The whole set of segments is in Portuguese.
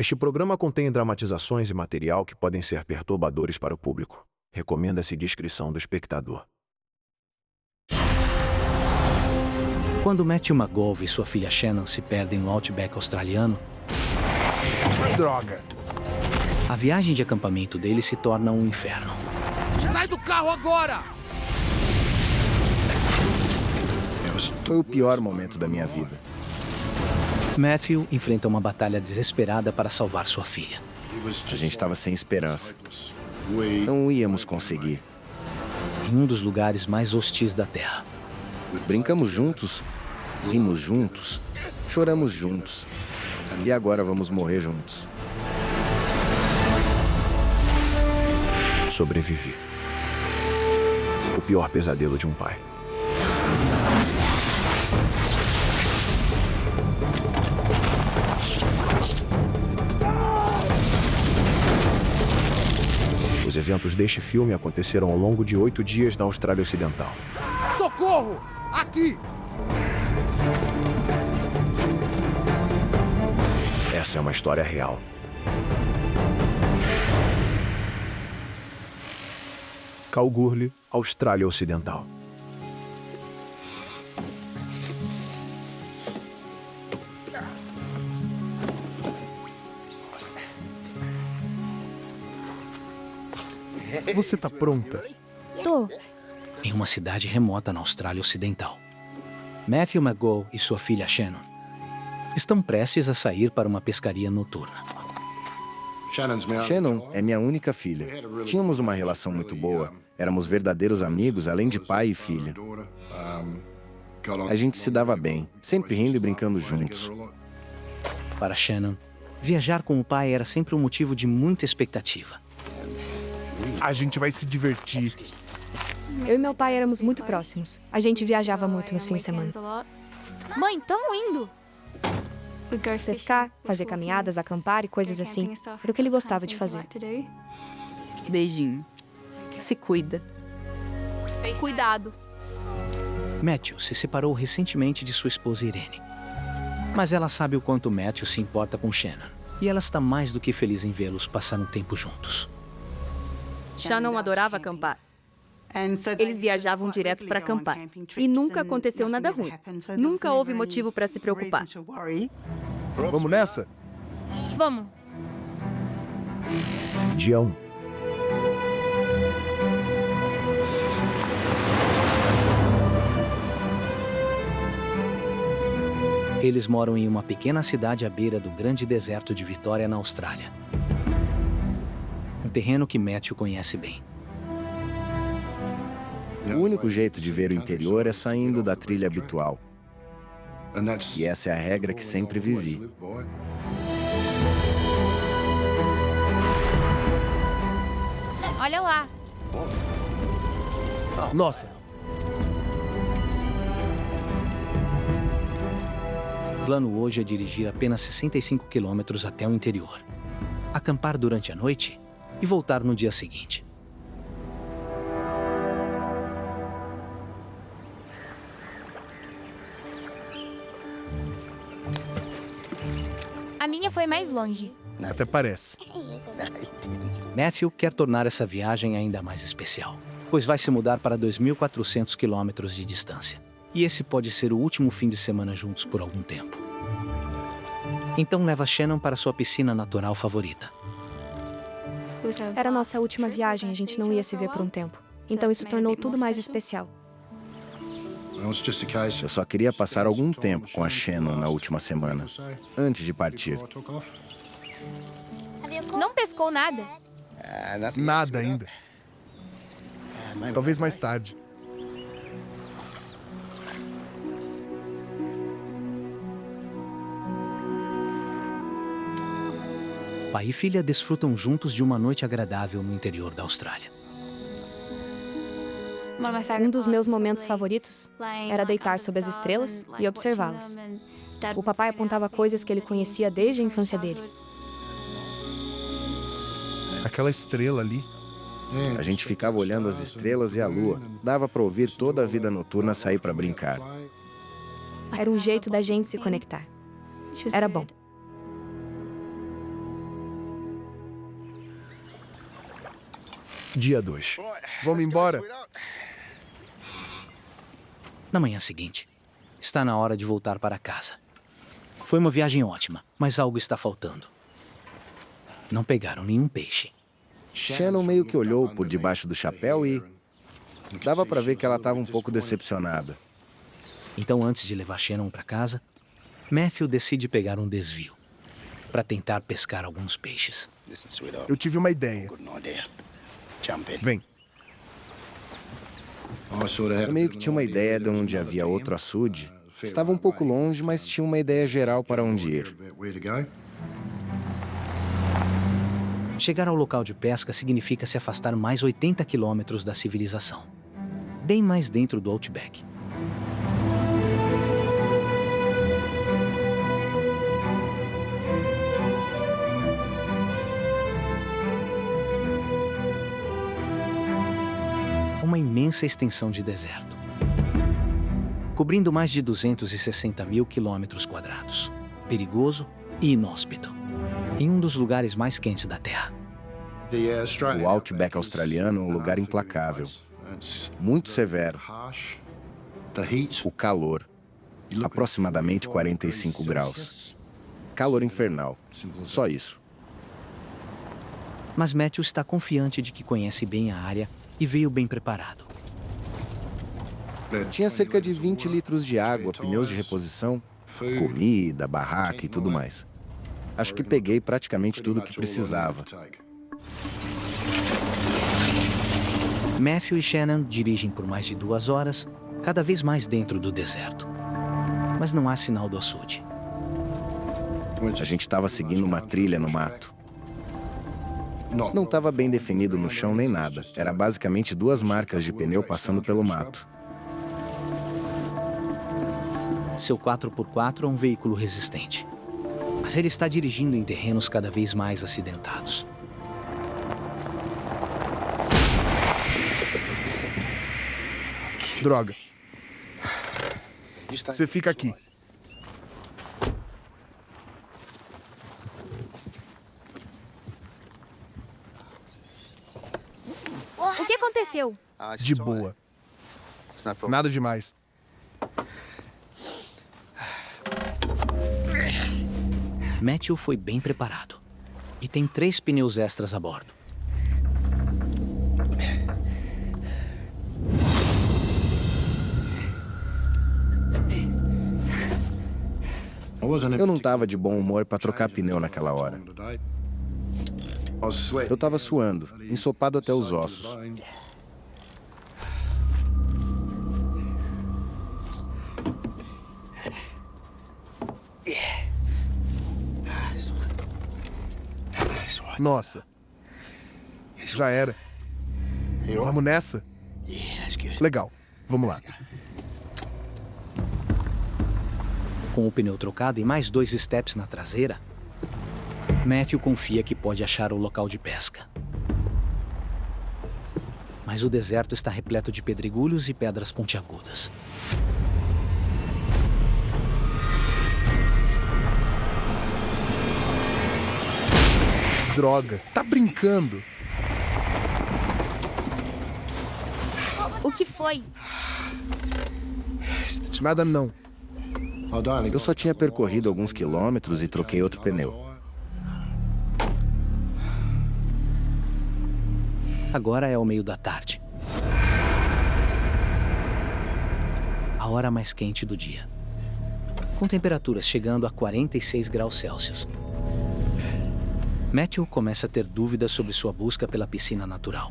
Este programa contém dramatizações e material que podem ser perturbadores para o público. Recomenda-se discrição do espectador. Quando Matthew McGough e sua filha Shannon se perdem no Outback australiano, Droga! a viagem de acampamento deles se torna um inferno. Sai do carro agora! Foi o pior momento da minha vida. Matthew enfrenta uma batalha desesperada para salvar sua filha. A gente estava sem esperança. Não íamos conseguir. Em um dos lugares mais hostis da Terra. Brincamos juntos, rimos juntos, choramos juntos. E agora vamos morrer juntos. Sobrevivi. O pior pesadelo de um pai. Os eventos deste filme aconteceram ao longo de 8 dias na Austrália Ocidental. Socorro! Aqui! Essa é uma história real. Kalgoorlie, Austrália Ocidental. Você tá pronta? Tô. Em uma cidade remota na Austrália Ocidental. Matthew McGough e sua filha Shannon estão prestes a sair para uma pescaria noturna. Shannon é minha única filha. Tínhamos uma relação muito boa. Éramos verdadeiros amigos, além de pai e filha. A gente se dava bem, sempre rindo e brincando juntos. Para Shannon, viajar com o pai era sempre um motivo de muita expectativa. A gente vai se divertir. Eu e meu pai éramos muito próximos. A gente viajava muito nos fins de semana. Mãe, tamo indo! Pescar, fazer caminhadas, acampar e coisas assim. Era o que ele gostava de fazer. Beijinho. Se cuida. Cuidado. Matthew se separou recentemente de sua esposa Irene. Mas ela sabe o quanto Matthew se importa com Shannon. E ela está mais do que feliz em vê-los passar um tempo juntos. Shannon adorava acampar. Eles viajavam direto para acampar. E nunca aconteceu nada ruim. Nunca houve motivo para se preocupar. Vamos nessa? Vamos. Dia 1. Eles moram em uma pequena cidade à beira do grande deserto de Vitória, na Austrália. Um terreno que Matthew conhece bem. O único jeito de ver o interior é saindo da trilha habitual. E essa é a regra que sempre vivi. Olha lá. Nossa! O plano hoje é dirigir apenas 65 quilômetros até o interior, acampar durante a noite e voltar no dia seguinte. A minha foi mais longe. Até parece. Matthew quer tornar essa viagem ainda mais especial, pois vai se mudar para 2.400 quilômetros de distância. E esse pode ser o último fim de semana juntos por algum tempo. Então leva Shannon para sua piscina natural favorita. Era a nossa última viagem, a gente não ia se ver por um tempo. Então isso tornou tudo mais especial. Eu só queria passar algum tempo com a Shannon na última semana, antes de partir. Não pescou nada. Nada ainda. Talvez mais tarde. Pai e filha desfrutam juntos de uma noite agradável no interior da Austrália. Um dos meus momentos favoritos era deitar sob as estrelas e observá-las. O papai apontava coisas que ele conhecia desde a infância dele. Aquela estrela ali. A gente ficava olhando as estrelas e a lua. Dava para ouvir toda a vida noturna sair para brincar. Era um jeito da gente se conectar. Era bom. Dia 2. Vamos embora? Na manhã seguinte, está na hora de voltar para casa. Foi uma viagem ótima, mas algo está faltando. Não pegaram nenhum peixe. Shannon meio que olhou por debaixo do chapéu e... dava pra ver que ela estava um pouco decepcionada. Então, antes de levar Shannon para casa, Matthew decide pegar um desvio para tentar pescar alguns peixes. Eu tive uma ideia. Vem. Eu meio que tinha uma ideia de onde havia outro açude. Estava um pouco longe, mas tinha uma ideia geral para onde ir. Chegar ao local de pesca significa se afastar mais 80 quilômetros da civilização, bem mais dentro do Outback. Uma imensa extensão de deserto, cobrindo mais de 260 mil quilômetros quadrados, perigoso e inóspito, em um dos lugares mais quentes da Terra. O Outback australiano é um lugar implacável, muito severo. O calor, aproximadamente 45 graus. Calor infernal, só isso. Mas Matthew está confiante de que conhece bem a área e veio bem preparado. Tinha cerca de 20 litros de água, pneus de reposição, comida, barraca e tudo mais. Acho que peguei praticamente tudo o que precisava. Matthew e Shannon dirigem por mais de 2 horas, cada vez mais dentro do deserto. Mas não há sinal do açude. A gente estava seguindo uma trilha no mato. Não estava bem definido no chão nem nada. Era basicamente 2 marcas de pneu passando pelo mato. Seu 4x4 é um veículo resistente, mas ele está dirigindo em terrenos cada vez mais acidentados. Droga. Você fica aqui. O que aconteceu? De boa. Nada demais. Matthew foi bem preparado e tem 3 pneus extras a bordo. Eu não estava de bom humor para trocar pneu naquela hora. Eu estava suando, ensopado até os ossos. Nossa. Já era. Vamos nessa? Legal. Vamos lá. Com o pneu trocado e mais 2 steps na traseira, Matthew confia que pode achar o local de pesca. Mas o deserto está repleto de pedregulhos e pedras pontiagudas. Droga. Tá brincando. O que foi? Nada não. Eu só tinha percorrido alguns quilômetros e troquei outro pneu. Agora é o meio da tarde. A hora mais quente do dia. Com temperaturas chegando a 46 graus Celsius. Matthew começa a ter dúvidas sobre sua busca pela piscina natural.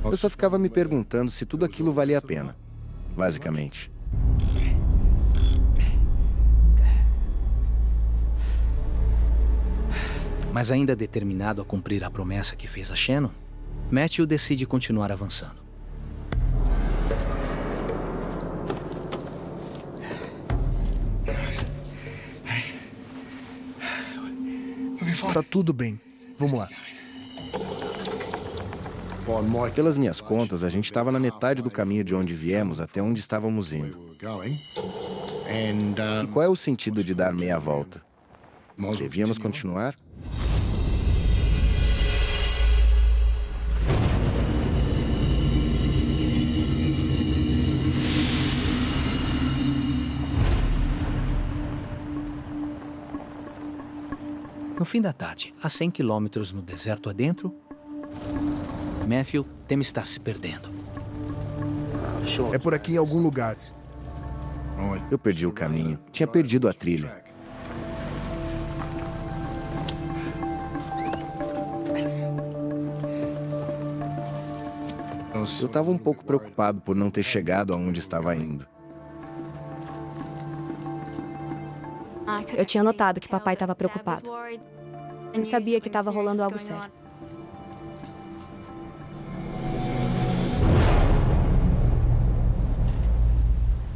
Eu só ficava me perguntando se tudo aquilo valia a pena, basicamente. Mas ainda determinado a cumprir a promessa que fez a Shannon, Matthew decide continuar avançando. Tá tudo bem. Vamos lá. Pelas minhas contas, a gente estava na metade do caminho de onde viemos até onde estávamos indo. E qual é o sentido de dar meia volta? Devíamos continuar? No fim da tarde, a 100 quilômetros no deserto adentro, Matthew teme estar se perdendo. É por aqui em algum lugar. Eu perdi o caminho. Tinha perdido a trilha. Eu estava um pouco preocupado por não ter chegado aonde estava indo. Eu tinha notado que papai estava preocupado. E sabia que estava rolando algo sério.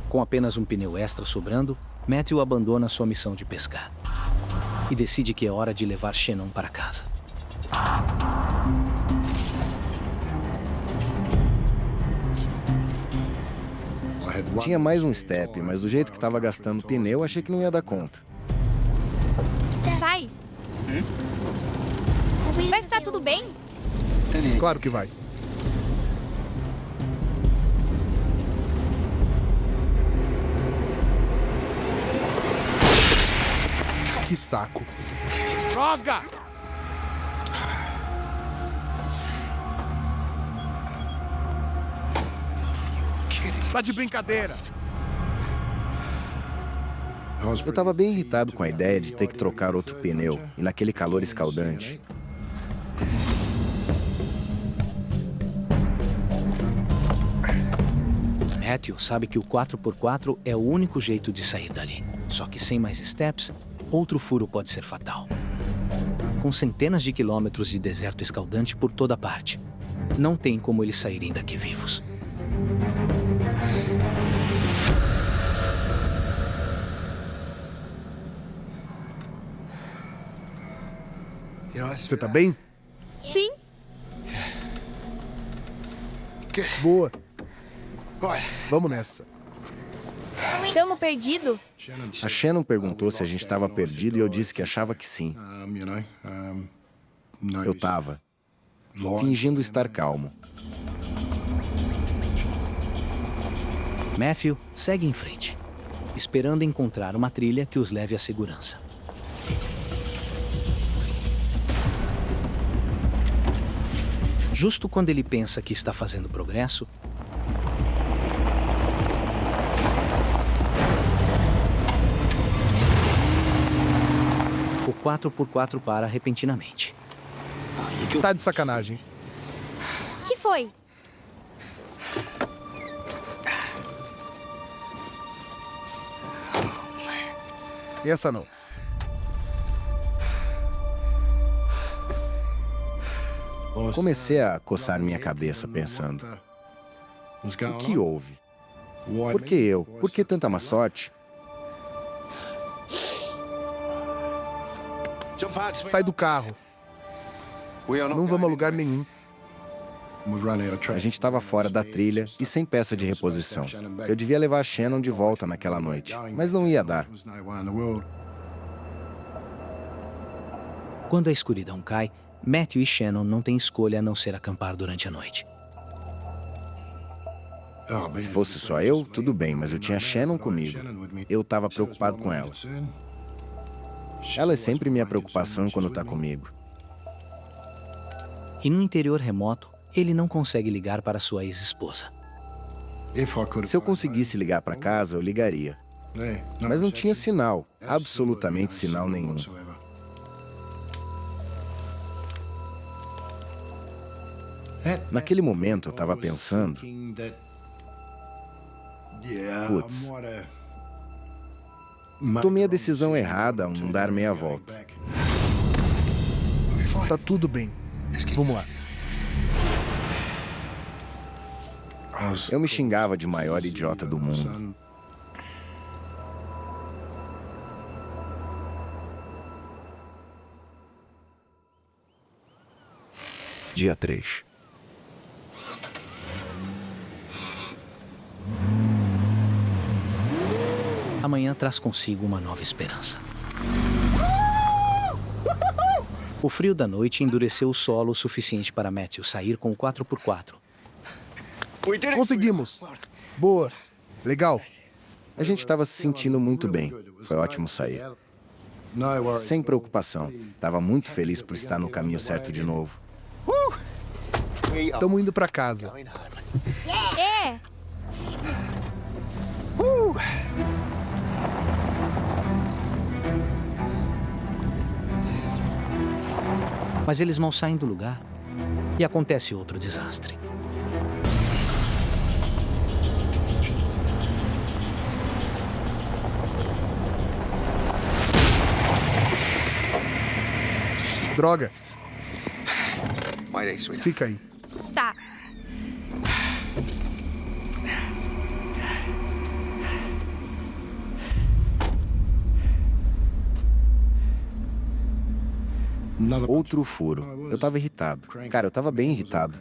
Com apenas um pneu extra sobrando, Matthew abandona sua missão de pescar e decide que é hora de levar Shannon para casa. Tinha mais um step, mas do jeito que estava gastando pneu, achei que não ia dar conta. Vai. Vai ficar tudo bem? Claro que vai. Que saco. Droga! Tá de brincadeira. Eu estava bem irritado com a ideia de ter que trocar outro pneu, e naquele calor escaldante. Matthew sabe que o 4x4 é o único jeito de sair dali. Só que sem mais steps, outro furo pode ser fatal. Com centenas de quilômetros de deserto escaldante por toda parte, não tem como eles saírem daqui vivos. Você tá bem? Sim. Boa. Vamos nessa. Tamo perdido? A Shannon perguntou se a gente estava perdido e eu disse que achava que sim. Eu estava, fingindo estar calmo. Matthew segue em frente, esperando encontrar uma trilha que os leve à segurança. Justo quando ele pensa que está fazendo progresso, o 4x4 para repentinamente. Tá de sacanagem. Que foi? E essa não. Comecei a coçar minha cabeça pensando, o que houve? Por que eu? Por que tanta má sorte? Sai do carro. Não vamos a lugar nenhum. A gente estava fora da trilha e sem peça de reposição. Eu devia levar a Shannon de volta naquela noite, mas não ia dar. Quando a escuridão cai, Matthew e Shannon não têm escolha a não ser acampar durante a noite. Se fosse só eu, tudo bem, mas eu tinha a Shannon comigo. Eu estava preocupado com ela. Ela é sempre minha preocupação quando está comigo. E no interior remoto, ele não consegue ligar para sua ex-esposa. Se eu conseguisse ligar para casa, eu ligaria. Mas não tinha sinal, absolutamente sinal nenhum. Naquele momento eu estava pensando, putz, tomei a decisão errada ao não dar meia volta. Tá tudo bem. Vamos lá. Eu me xingava de maior idiota do mundo. Dia 3. Amanhã traz consigo uma nova esperança. O frio da noite endureceu o solo o suficiente para Matthew sair com o 4x4. Conseguimos. Boa. Legal. A gente estava se sentindo muito bem. Foi ótimo sair. Sem preocupação. Estava muito feliz por estar no caminho certo de novo. Estamos indo pra casa. É! Mas eles mal saem do lugar e acontece outro desastre. Droga. Fica aí. Tá. Outro furo. Eu tava irritado. Cara, eu tava bem irritado.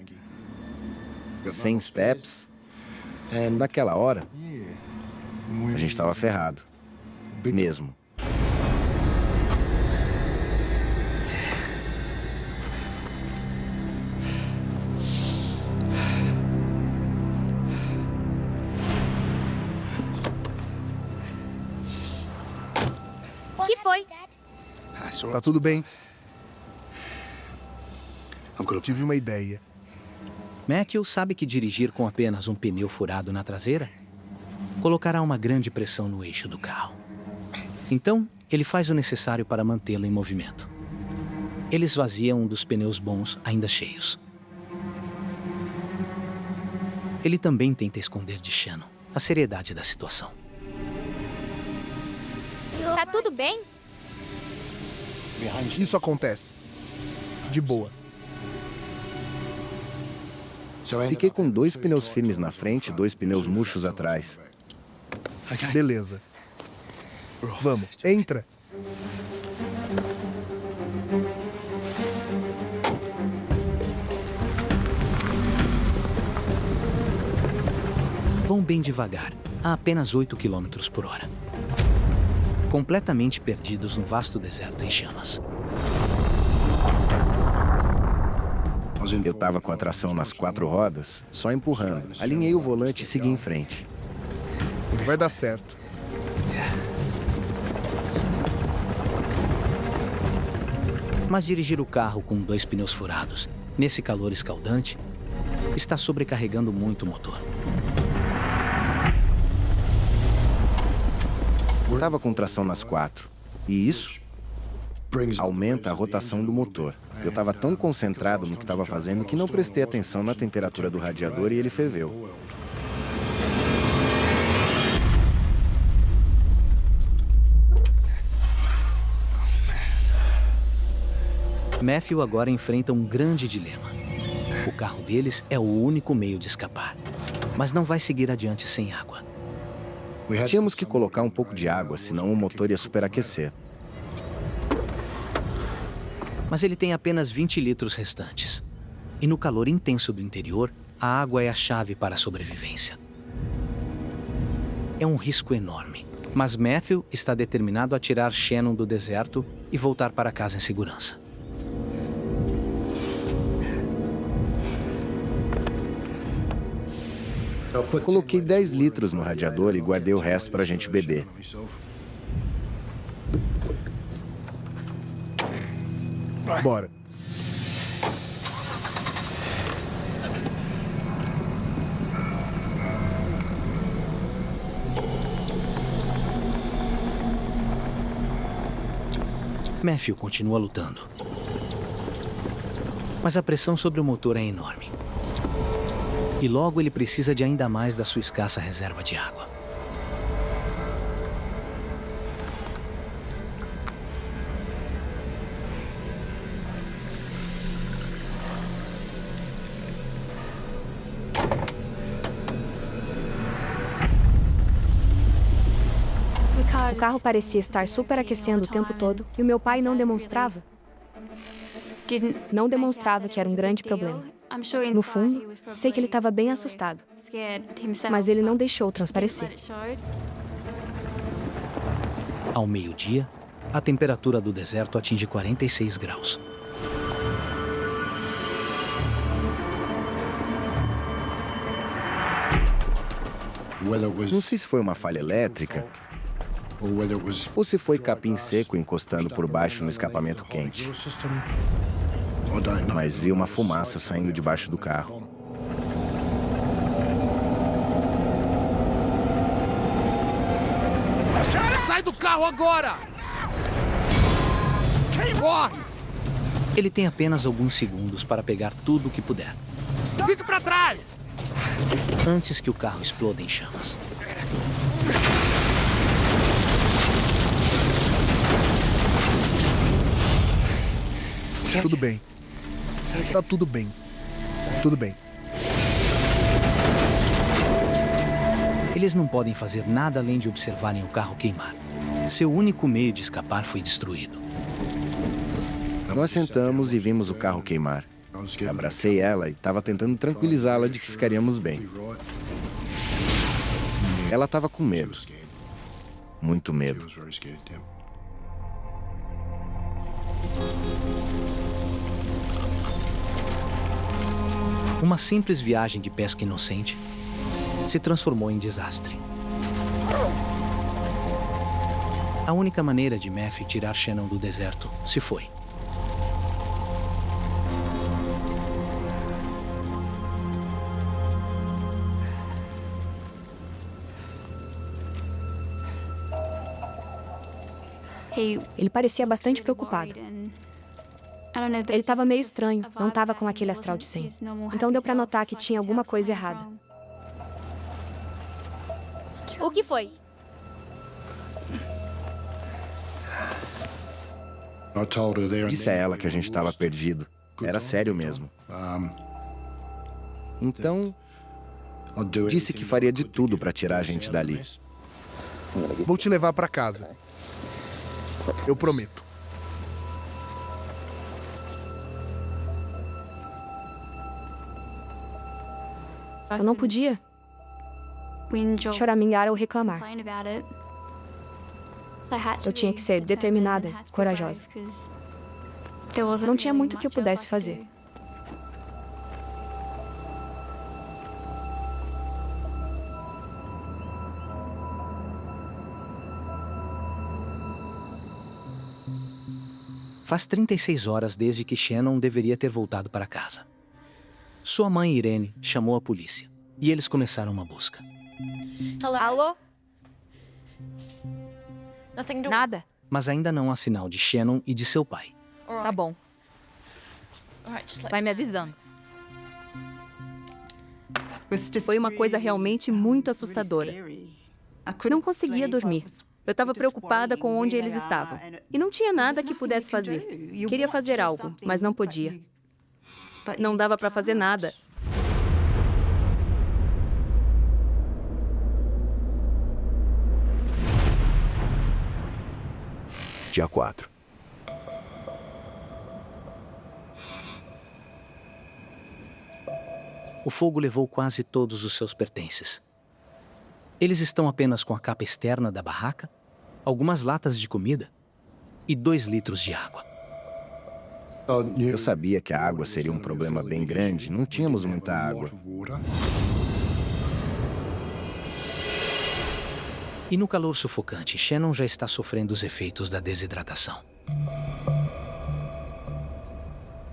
Sem steps. Naquela hora, a gente tava ferrado. Mesmo. Que foi? Tá tudo bem? Tive uma ideia. Matthew sabe que dirigir com apenas um pneu furado na traseira colocará uma grande pressão no eixo do carro. Então, ele faz o necessário para mantê-lo em movimento. Ele esvazia um dos pneus bons ainda cheios. Ele também tenta esconder de Shannon a seriedade da situação. Tá tudo bem? Isso acontece. De boa. Fiquei com 2 pneus firmes na frente e 2 pneus murchos atrás. Beleza. Vamos, entra. Vão bem devagar, a apenas 8 km por hora. Completamente perdidos no vasto deserto em chamas. Eu tava com a tração nas 4 rodas, só empurrando. Alinhei o volante e segui em frente. Vai dar certo. Mas dirigir o carro com 2 pneus furados, nesse calor escaldante, está sobrecarregando muito o motor. Tava com tração nas 4. E isso aumenta a rotação do motor. Eu estava tão concentrado no que estava fazendo que não prestei atenção na temperatura do radiador e ele ferveu. Matthew agora enfrenta um grande dilema. O carro deles é o único meio de escapar, mas não vai seguir adiante sem água. Tínhamos que colocar um pouco de água, senão o motor ia superaquecer. Mas ele tem apenas 20 litros restantes. E no calor intenso do interior, a água é a chave para a sobrevivência. É um risco enorme, mas Matthew está determinado a tirar Shannon do deserto e voltar para casa em segurança. Coloquei 10 litros no radiador e guardei o resto para a gente beber. Bora. Matthew continua lutando. Mas a pressão sobre o motor é enorme. E logo ele precisa de ainda mais da sua escassa reserva de água. O carro parecia estar superaquecendo o tempo todo e o meu pai não demonstrava. Não demonstrava que era um grande problema. No fundo, sei que ele estava bem assustado, mas ele não deixou transparecer. Ao meio-dia, a temperatura do deserto atinge 46 graus. Não sei se foi uma falha elétrica ou se foi capim seco encostando por baixo no escapamento quente. Mas vi uma fumaça saindo debaixo do carro. Sai do carro agora! Corre! Ele tem apenas alguns segundos para pegar tudo o que puder, Fique pra trás! antes que o carro exploda em chamas. Tudo bem. Tá tudo bem. Tudo bem. Eles não podem fazer nada além de observarem o carro queimar. Seu único meio de escapar foi destruído. Nós sentamos e vimos o carro queimar. Abracei ela e estava tentando tranquilizá-la de que ficaríamos bem. Ela estava com medo. Muito medo. Uma simples viagem de pesca inocente se transformou em desastre. A única maneira de Matthew tirar Shannon do deserto se foi. Ele parecia bastante preocupado. Ele estava meio estranho, não estava com aquele astral de 100. Então deu para notar que tinha alguma coisa errada. O que foi? Disse a ela que a gente estava perdido. Era sério mesmo. Então, disse que faria de tudo para tirar a gente dali. Vou te levar pra casa. Eu prometo. Eu não podia choramingar ou reclamar. Eu tinha que ser determinada, corajosa. Não tinha muito que eu pudesse fazer. Faz 36 horas desde que Shannon deveria ter voltado para casa. Sua mãe, Irene, chamou a polícia e eles começaram uma busca. Alô? Nada. Mas ainda não há sinal de Shannon e de seu pai. Tá bom. Vai me avisando. Foi uma coisa realmente muito assustadora. Não conseguia dormir. Eu estava preocupada com onde eles estavam. E não tinha nada que pudesse fazer. Queria fazer algo, mas não podia. Não dava para fazer nada. Dia 4. O fogo levou quase todos os seus pertences. Eles estão apenas com a capa externa da barraca, algumas latas de comida e 2 litros de água. Eu sabia que a água seria um problema bem grande. Não tínhamos muita água. E no calor sufocante, Shannon já está sofrendo os efeitos da desidratação.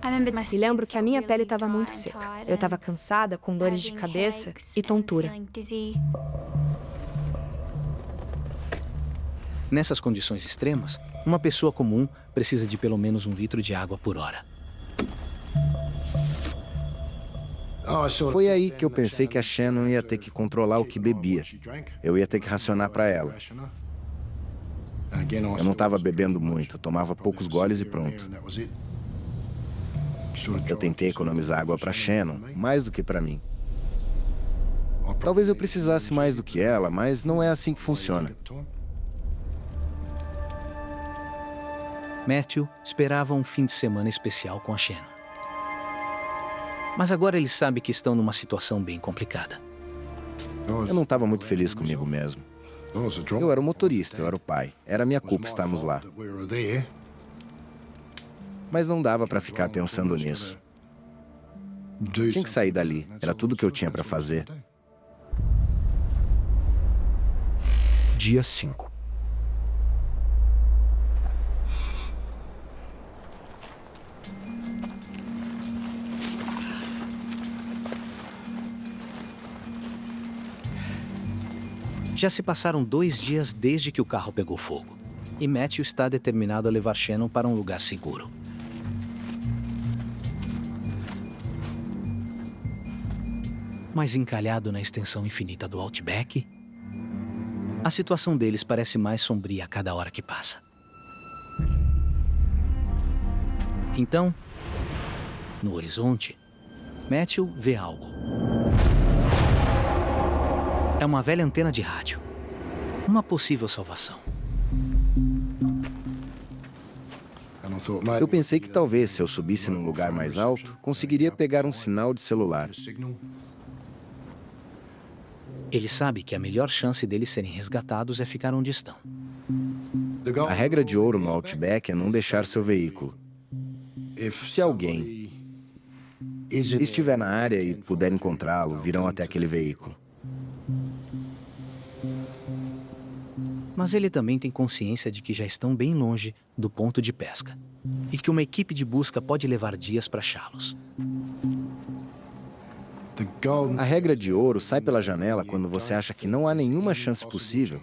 Me lembro que a minha pele estava muito seca. Eu estava cansada, com dores de cabeça e tontura. Nessas condições extremas, uma pessoa comum precisa de pelo menos 1 litro de água por hora. Foi aí que eu pensei que a Shannon ia ter que controlar o que bebia. Eu ia ter que racionar para ela. Eu não estava bebendo muito, tomava poucos goles e pronto. Eu tentei economizar água para Shannon, mais do que para mim. Talvez eu precisasse mais do que ela, mas não é assim que funciona. Matthew esperava um fim de semana especial com a Shannon. Mas agora ele sabe que estão numa situação bem complicada. Eu não estava muito feliz comigo mesmo. Eu era o motorista, eu era o pai. Era minha culpa estarmos lá. Mas não dava para ficar pensando nisso. Tinha que sair dali. Era tudo que eu tinha para fazer. Dia 5. Já se passaram 2 dias desde que o carro pegou fogo. E Matthew está determinado a levar Shannon para um lugar seguro. Mas encalhado na extensão infinita do Outback, a situação deles parece mais sombria a cada hora que passa. Então, no horizonte, Matthew vê algo. É uma velha antena de rádio. Uma possível salvação. Eu pensei que talvez, se eu subisse num lugar mais alto, conseguiria pegar um sinal de celular. Ele sabe que a melhor chance deles serem resgatados é ficar onde estão. A regra de ouro no Outback é não deixar seu veículo. Se alguém estiver na área e puder encontrá-lo, virão até aquele veículo. Mas ele também tem consciência de que já estão bem longe do ponto de pesca e que uma equipe de busca pode levar dias para achá-los. A regra de ouro sai pela janela quando você acha que não há nenhuma chance possível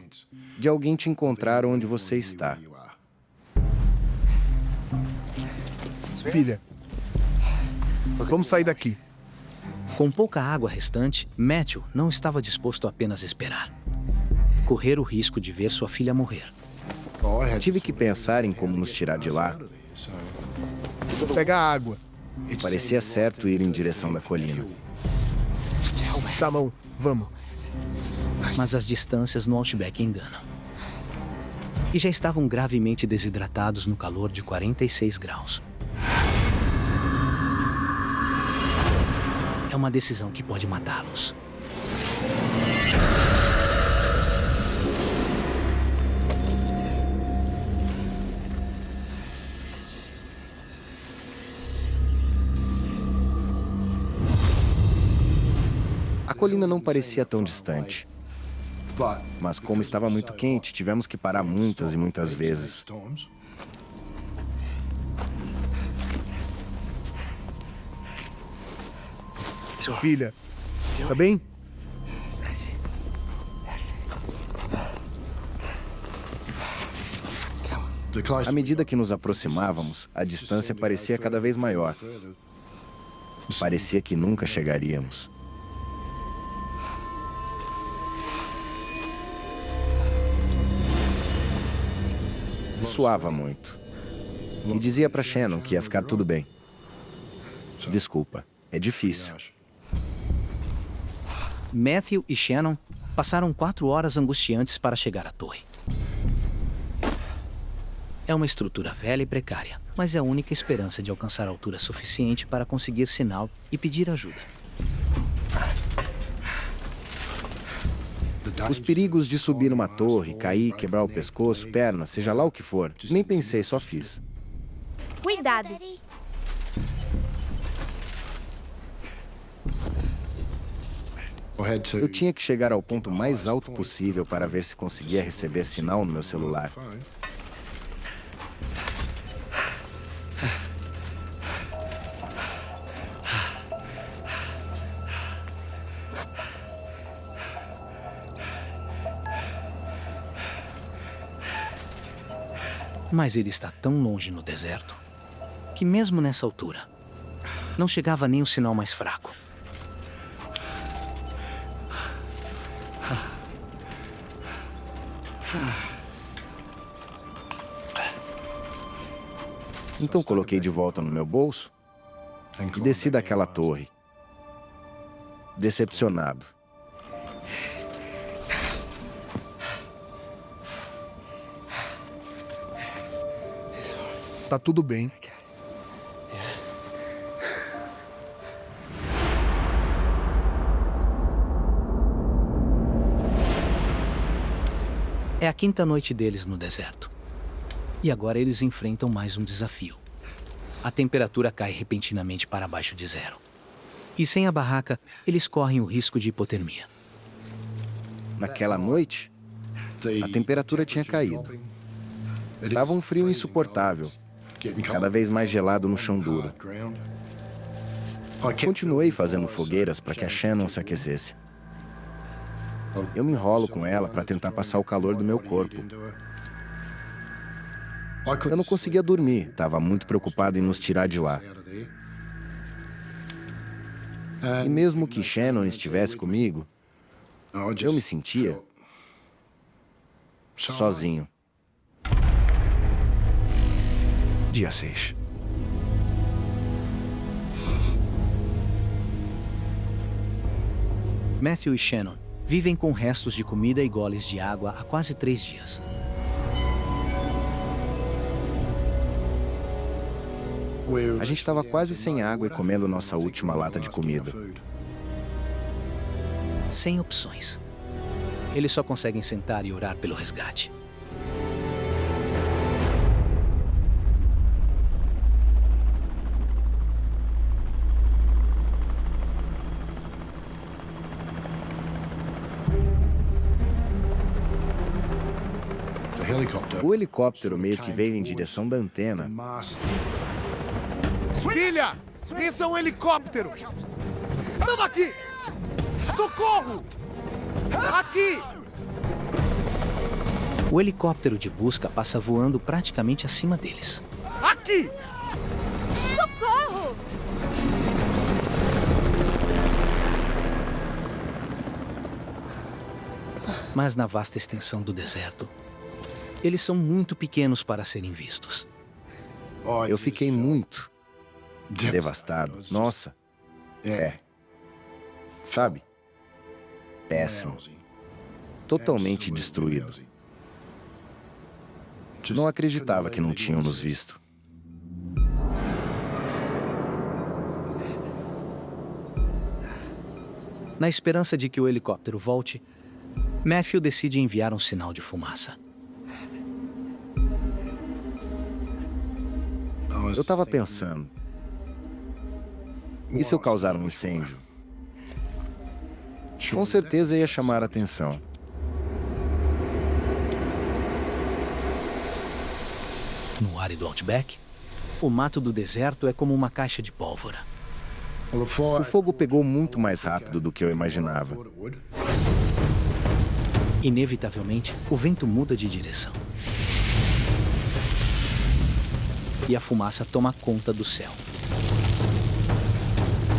de alguém te encontrar onde você está. Filha, vamos sair daqui. Com pouca água restante, Matthew não estava disposto a apenas esperar. Correr o risco de ver sua filha morrer. Tive que pensar em como nos tirar de lá. Pega a água. Parecia certo ir em direção da colina. Tá bom, vamos. Mas as distâncias no Outback enganam. E já estavam gravemente desidratados no calor de 46 graus. É uma decisão que pode matá-los. A colina não parecia tão distante. Mas como estava muito quente, tivemos que parar muitas e muitas vezes. Filha, tá bem? À medida que nos aproximávamos, a distância parecia cada vez maior. Parecia que nunca chegaríamos. Suava muito. E dizia para Shannon que ia ficar tudo bem. Desculpa, é difícil. Matthew e Shannon passaram 4 horas angustiantes para chegar à torre. É uma estrutura velha e precária, mas é a única esperança de alcançar a altura suficiente para conseguir sinal e pedir ajuda. Os perigos de subir uma torre, cair, quebrar o pescoço, perna, seja lá o que for, nem pensei, só fiz. Cuidado. Eu tinha que chegar ao ponto mais alto possível para ver se conseguia receber sinal no meu celular. Mas ele está tão longe no deserto que mesmo nessa altura não chegava nem o sinal mais fraco. Então coloquei de volta no meu bolso e desci daquela torre, decepcionado. Tá tudo bem. É a 5ª noite deles no deserto. E agora eles enfrentam mais um desafio. A temperatura cai repentinamente para abaixo de 0. E sem a barraca, eles correm o risco de hipotermia. Naquela noite, a temperatura tinha caído. Estava um frio insuportável, cada vez mais gelado no chão duro. Continuei fazendo fogueiras para que a Shannon se aquecesse. Eu me enrolo com ela para tentar passar o calor do meu corpo. Eu não conseguia dormir, estava muito preocupado em nos tirar de lá. E mesmo que Shannon estivesse comigo, eu me sentia sozinho. Dia 6. Matthew e Shannon vivem com restos de comida e goles de água há quase 3 dias. A gente estava quase sem água e comendo nossa última lata de comida. Sem opções. Eles só conseguem sentar e orar pelo resgate. O helicóptero meio que veio em direção da antena. Filha! Esse é um helicóptero! Estamos aqui! Socorro! Aqui! O helicóptero de busca passa voando praticamente acima deles. Aqui! Socorro! Mas na vasta extensão do deserto, eles são muito pequenos para serem vistos. Eu fiquei muito devastado. Nossa. Sabe? Péssimo. Totalmente destruído. Não acreditava que não tinham nos visto. Na esperança de que o helicóptero volte, Matthew decide enviar um sinal de fumaça. Eu estava pensando, e se eu causar um incêndio? Com certeza ia chamar a atenção. No árido Outback, o mato do deserto é como uma caixa de pólvora. O fogo pegou muito mais rápido do que eu imaginava. Inevitavelmente, o vento muda de direção. E a fumaça toma conta do céu.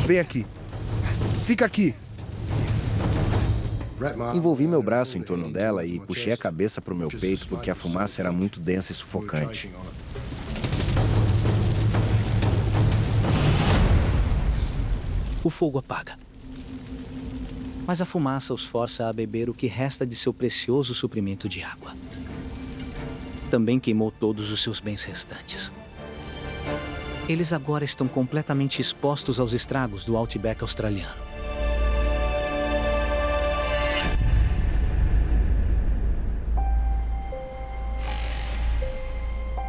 Vem aqui. Fica aqui. Envolvi meu braço em torno dela e puxei a cabeça para o meu peito porque a fumaça era muito densa e sufocante. O fogo apaga. Mas a fumaça os força a beber o que resta de seu precioso suprimento de água. Também queimou todos os seus bens restantes. Eles agora estão completamente expostos aos estragos do Outback australiano.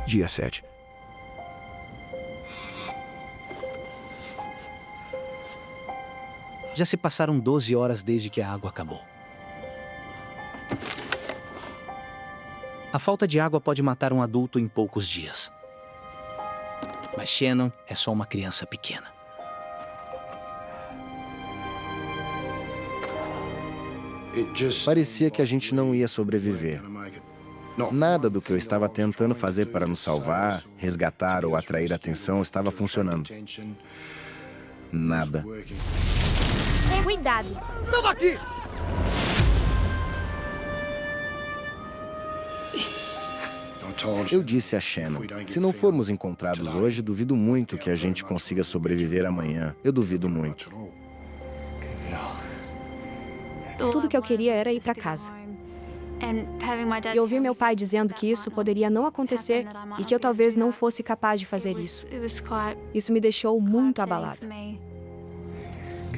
Dia 7. Já se passaram 12 horas desde que a água acabou. A falta de água pode matar um adulto em poucos dias. Mas Shannon é só uma criança pequena. Parecia que a gente não ia sobreviver. Nada do que eu estava tentando fazer para nos salvar, resgatar ou atrair atenção estava funcionando. Nada. Cuidado! Estamos aqui! Eu disse a Shannon, se não formos encontrados hoje, duvido muito que a gente consiga sobreviver amanhã. Eu duvido muito. Tudo que eu queria era ir para casa. E ouvir meu pai dizendo que isso poderia não acontecer e que eu talvez não fosse capaz de fazer isso. Isso me deixou muito abalada.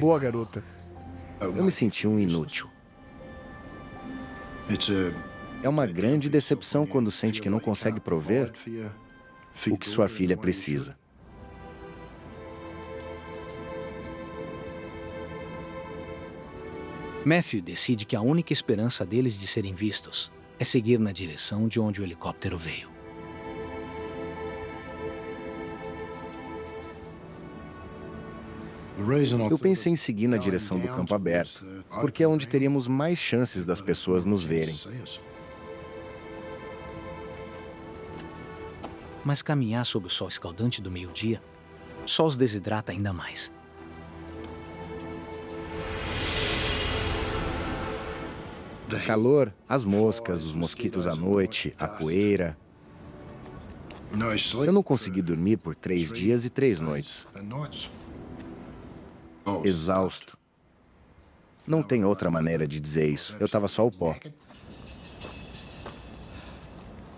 Boa, garota. Eu me senti um inútil. É uma grande decepção quando sente que não consegue prover o que sua filha precisa. Matthew decide que a única esperança deles de serem vistos é seguir na direção de onde o helicóptero veio. Eu pensei em seguir na direção do campo aberto, porque é onde teríamos mais chances das pessoas nos verem. Mas caminhar sob o sol escaldante do meio-dia só os desidrata ainda mais. O calor, as moscas, os mosquitos à noite, a poeira. Eu não consegui dormir por 3 dias e 3 noites. Exausto. Não tem outra maneira de dizer isso. Eu estava só o pó.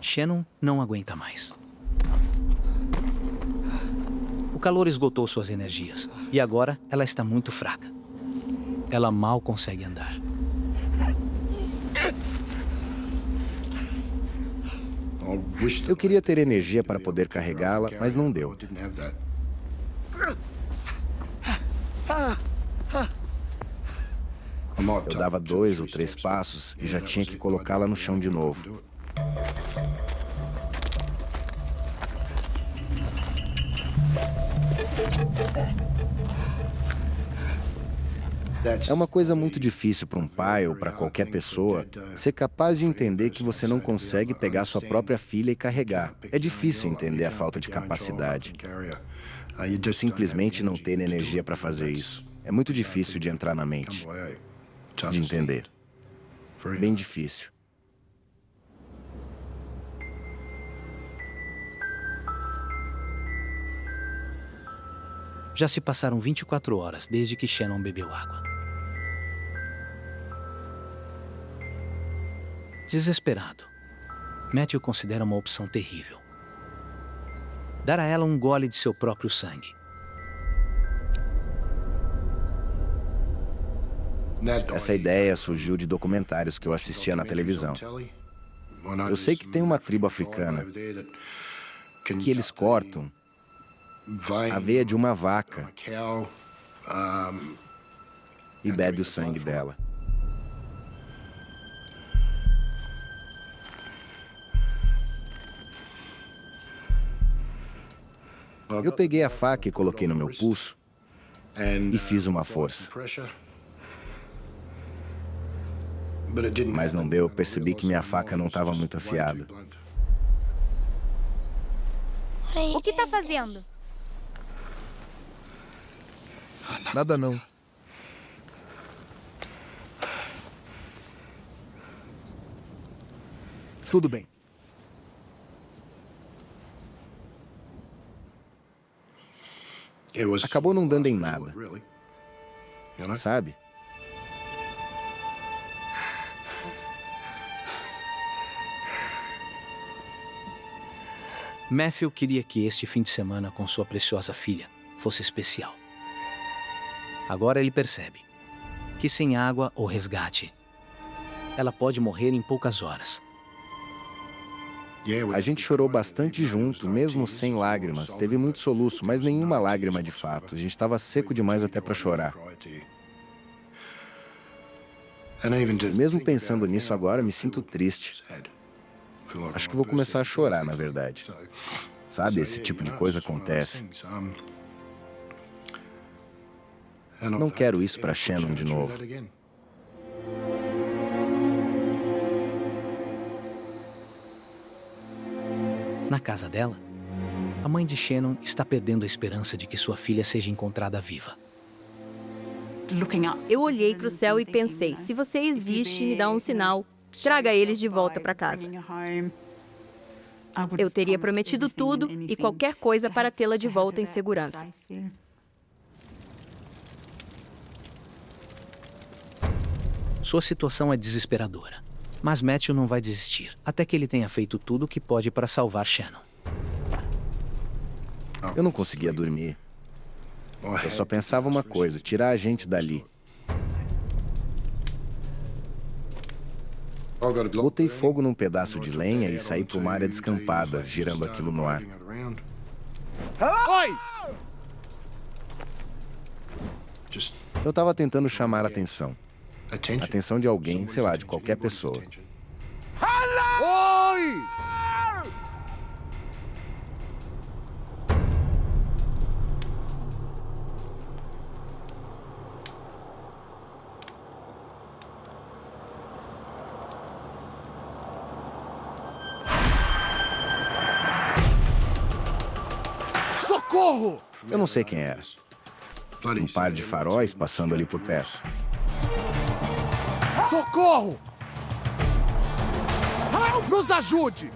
Shannon não aguenta mais. O calor esgotou suas energias e agora ela está muito fraca. Ela mal consegue andar. Eu queria ter energia para poder carregá-la, mas não deu. Eu dava 2 ou 3 passos e já tinha que colocá-la no chão de novo. É uma coisa muito difícil para um pai ou para qualquer pessoa ser capaz de entender que você não consegue pegar sua própria filha e carregar. É difícil entender a falta de capacidade. Simplesmente não ter energia para fazer isso. É muito difícil de entrar na mente, de entender. Bem difícil. Já se passaram 24 horas desde que Shannon bebeu água. Desesperado, Matthew considera uma opção terrível: dar a ela um gole de seu próprio sangue. Essa ideia surgiu de documentários que eu assistia na televisão. Eu sei que tem uma tribo africana que eles cortam a veia de uma vaca e bebe o sangue dela. Eu peguei a faca e coloquei no meu pulso e fiz uma força. Mas não deu, percebi que minha faca não estava muito afiada. O que tá fazendo? Nada não. Tudo bem. Acabou não dando em nada, sabe? Matthew queria que este fim de semana com sua preciosa filha fosse especial. Agora ele percebe que sem água ou resgate, ela pode morrer em poucas horas. A gente chorou bastante junto, mesmo sem lágrimas. Teve muito soluço, mas nenhuma lágrima de fato. A gente estava seco demais até para chorar. Mesmo pensando nisso agora, me sinto triste. Acho que vou começar a chorar, na verdade. Sabe, esse tipo de coisa acontece. Não quero isso para Shannon de novo. Na casa dela, a mãe de Shannon está perdendo a esperança de que sua filha seja encontrada viva. Eu olhei para o céu e pensei, se você existe, me dá um sinal. Traga eles de volta para casa. Eu teria prometido tudo e qualquer coisa para tê-la de volta em segurança. Sua situação é desesperadora, mas Matthew não vai desistir até que ele tenha feito tudo o que pode para salvar Shannon. Eu não conseguia dormir. Eu só pensava uma coisa, tirar a gente dali. Botei fogo num pedaço de lenha e saí para uma área descampada, girando aquilo no ar. Oi! Eu estava tentando chamar a atenção. Atenção de alguém, sei lá, de qualquer pessoa. Oi! Eu não sei quem era. Um par de faróis passando ali por perto. Socorro! Nos ajude!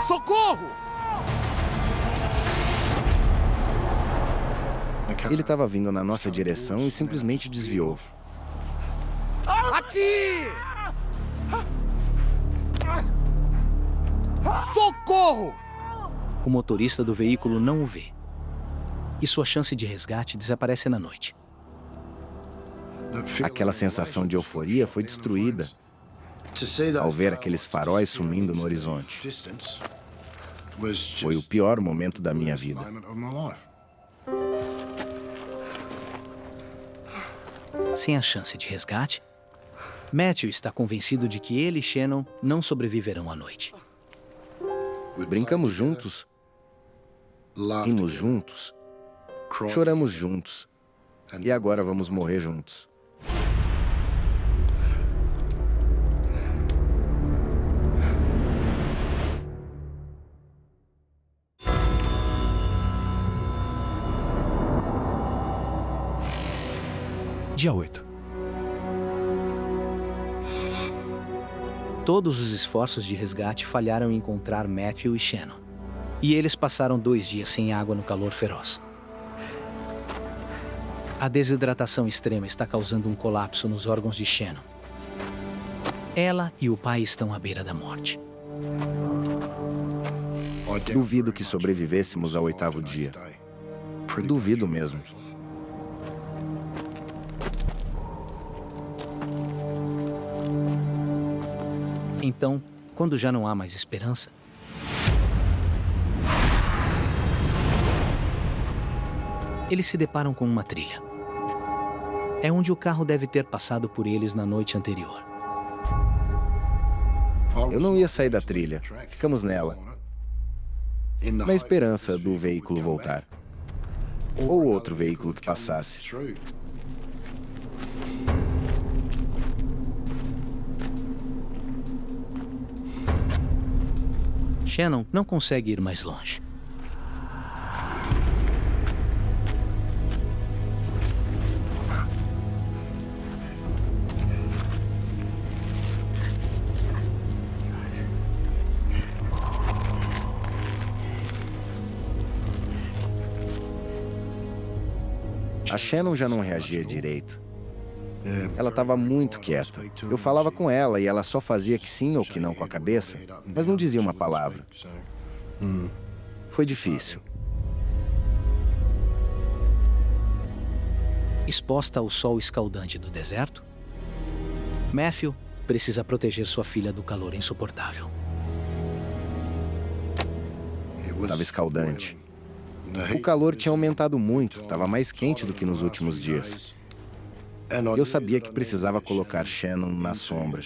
Socorro! Ele estava vindo na nossa direção e simplesmente desviou. Aqui! Socorro! O motorista do veículo não o vê. E sua chance de resgate desaparece na noite. Aquela sensação de euforia foi destruída ao ver aqueles faróis sumindo no horizonte. Foi o pior momento da minha vida. Sem a chance de resgate, Matthew está convencido de que ele e Shannon não sobreviverão à noite. Brincamos juntos, rimos juntos, choramos juntos. E agora vamos morrer juntos. Dia 8. Todos os esforços de resgate falharam em encontrar Matthew e Shannon. E eles passaram 2 dias sem água no calor feroz. A desidratação extrema está causando um colapso nos órgãos de Shannon. Ela e o pai estão à beira da morte. Duvido que sobrevivêssemos ao 8º dia. Duvido mesmo. Então, quando já não há mais esperança, eles se deparam com uma trilha. É onde o carro deve ter passado por eles na noite anterior. Eu não ia sair da trilha. Ficamos nela, na esperança do veículo voltar. Ou outro veículo que passasse. Shannon não consegue ir mais longe. A Shannon já não reagia direito. Ela estava muito quieta. Eu falava com ela e ela só fazia que sim ou que não com a cabeça, mas não dizia uma palavra. Foi difícil. Exposta ao sol escaldante do deserto, Matthew precisa proteger sua filha do calor insuportável. Estava escaldante. O calor tinha aumentado muito, estava mais quente do que nos últimos dias. Eu sabia que precisava colocar Shannon na sombra.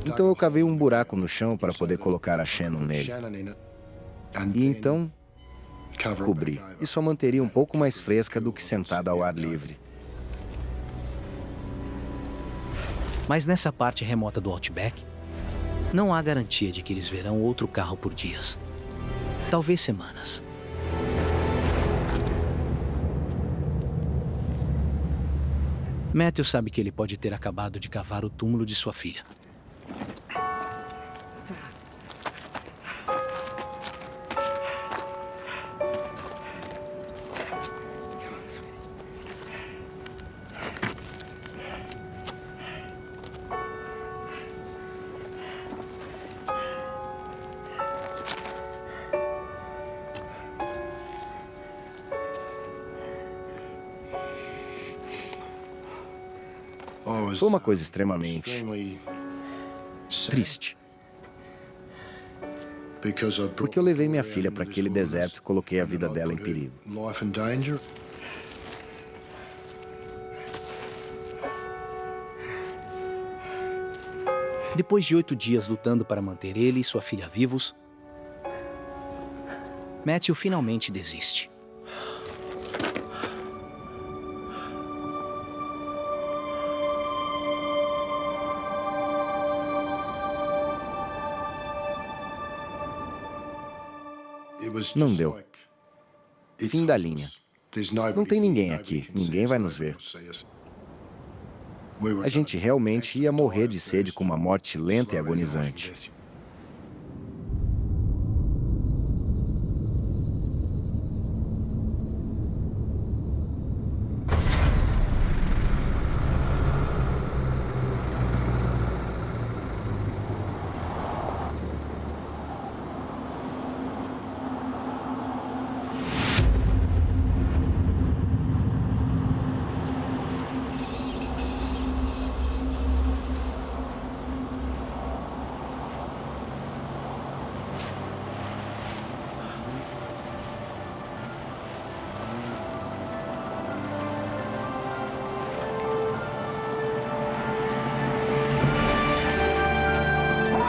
Então eu cavei um buraco no chão para poder colocar a Shannon nele. E então, cobri. Isso a manteria um pouco mais fresca do que sentada ao ar livre. Mas nessa parte remota do Outback, não há garantia de que eles verão outro carro por dias. Talvez semanas. Matthew sabe que ele pode ter acabado de cavar o túmulo de sua filha. Foi uma coisa extremamente triste. Porque eu levei minha filha para aquele deserto e coloquei a vida dela em perigo. Depois de 8 dias lutando para manter ele e sua filha vivos, Matthew finalmente desiste. Não deu. Fim da linha. Não tem ninguém aqui, ninguém vai nos ver. A gente realmente ia morrer de sede com uma morte lenta e agonizante.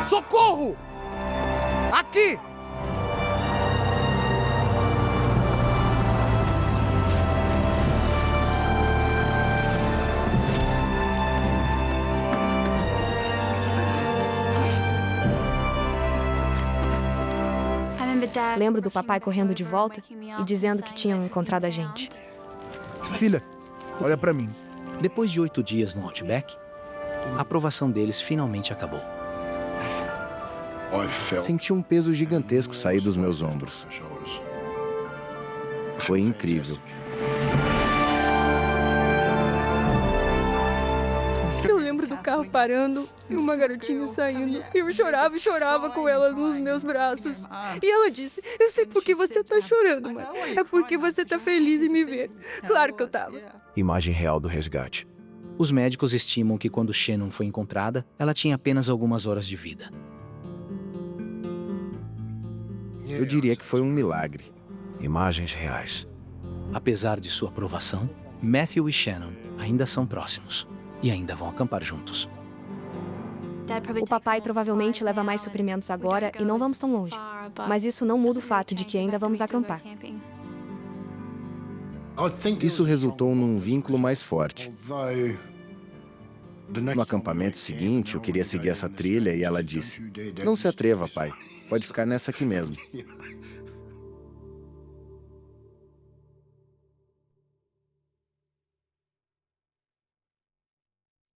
Socorro! Aqui! Lembro do papai correndo de volta e dizendo que tinham encontrado a gente. Filha, olha pra mim. Depois de 8 dias no Outback, a aprovação deles finalmente acabou. Senti um peso gigantesco sair dos meus ombros. Foi incrível. Eu lembro do carro parando e uma garotinha saindo. Eu chorava e chorava com ela nos meus braços. E ela disse, eu sei por que você tá chorando, mãe. É porque você tá feliz em me ver. Claro que eu tava. Imagem real do resgate. Os médicos estimam que quando Shannon foi encontrada, ela tinha apenas algumas horas de vida. Eu diria que foi um milagre. Imagens reais. Apesar de sua aprovação, Matthew e Shannon ainda são próximos e ainda vão acampar juntos. O papai provavelmente leva mais suprimentos agora e não vamos tão longe. Mas isso não muda o fato de que ainda vamos acampar. Isso resultou num vínculo mais forte. No acampamento seguinte, eu queria seguir essa trilha e ela disse: "Não se atreva, pai. Pode ficar nessa aqui mesmo."